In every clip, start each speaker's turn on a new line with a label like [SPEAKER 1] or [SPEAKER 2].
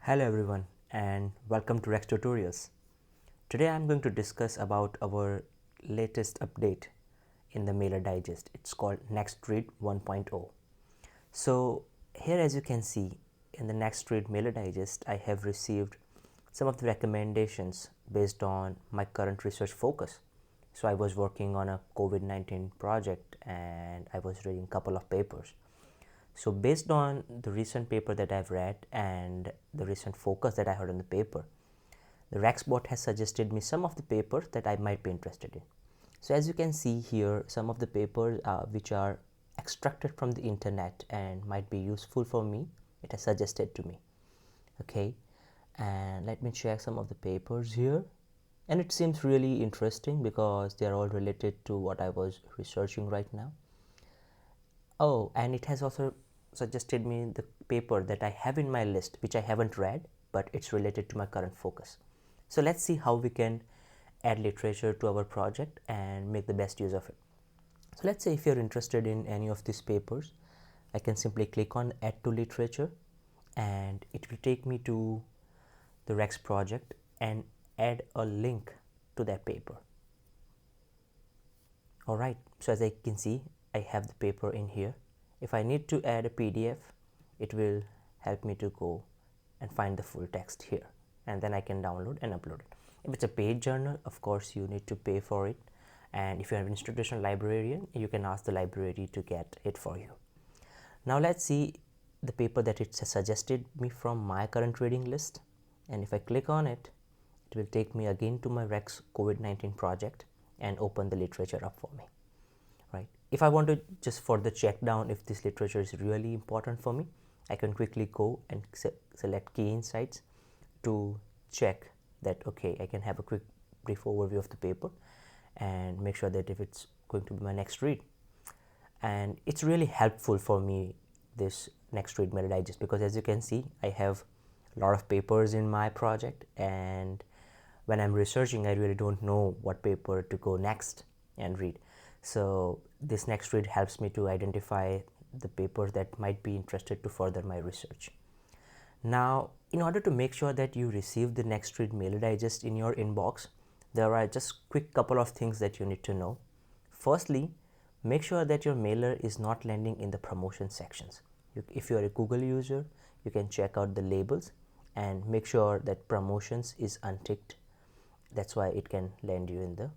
[SPEAKER 1] Hello everyone and welcome to Raxter tutorials. Today I'm going to discuss about our latest update in the mailer digest. It's called Next Read 1.0. So here, as you can see, in the Next Read mailer digest, I have received some of the recommendations based on my current research focus. So I was working on a COVID-19 project and I was reading a couple of papers. So based on the recent paper that I've read and the recent focus that I heard on the paper, the Raxbot has suggested me some of the papers that I might be interested in. So as you can see here, some of the papers which are extracted from the internet and might be useful for me, it has suggested to me. Okay, and let me check some of the papers here. And it seems really interesting because they are all related to what I was researching right now. Oh, and it has also suggested me the paper that I have in my list which I haven't read, but it's related to my current focus. So let's see how we can add literature to our project and make the best use of it. So let's say if you're interested in any of these papers, I can simply click on add to literature and it will take me to the Rex project and add a link to that paper. Alright, so as I can see, I have the paper in here. If I need to add a PDF, it will help me to go and find the full text here, and then I can download and upload it. If it's a paid journal, of course you need to pay for it, and if you are an institutional librarian, you can ask the library to get it for you. Now let's see the paper that it has suggested me from my current reading list, and if I click on it, it will take me again to my Rex COVID-19 project and open the literature up for me. Right. If I want to just further check down if this literature is really important for me, I can quickly go and select key insights to check that, okay, I can have a quick brief overview of the paper and make sure that if it's going to be my next read. And it's really helpful for me, this Next Read mailer digest, because as you can see, I have a lot of papers in my project, and when I'm researching, I really don't know what paper to go next and read. So this Next Read helps me to identify the papers that might be interested to further my research. Now, in order to make sure that you receive the Next Read mailer digest in your inbox, there are just quick couple of things that you need to know. Firstly, make sure that your mailer is not landing in the promotion sections. If you are a Google user, you can check out the labels and make sure that promotions is unticked. That's why it can land you in the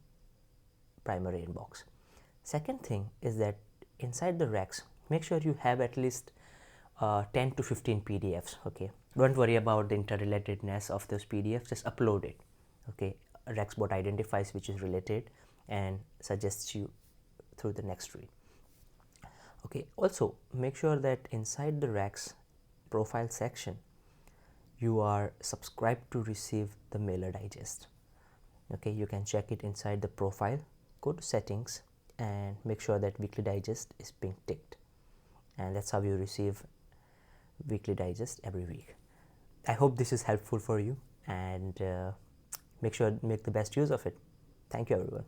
[SPEAKER 1] primary inbox. Second thing is that inside the Rex, make sure you have at least 10 to 15 PDFs. Okay, don't worry about the interrelatedness of those PDFs, just upload it. Okay, Raxbot identifies which is related and suggests you through the next read. Okay, also make sure that inside the Rex profile section, you are subscribed to receive the mailer digest. Okay, you can check it inside the profile, go to settings and make sure that weekly digest is being ticked, and that's how you receive weekly digest every week. I hope this is helpful for you, and make the best use of it. Thank you everyone.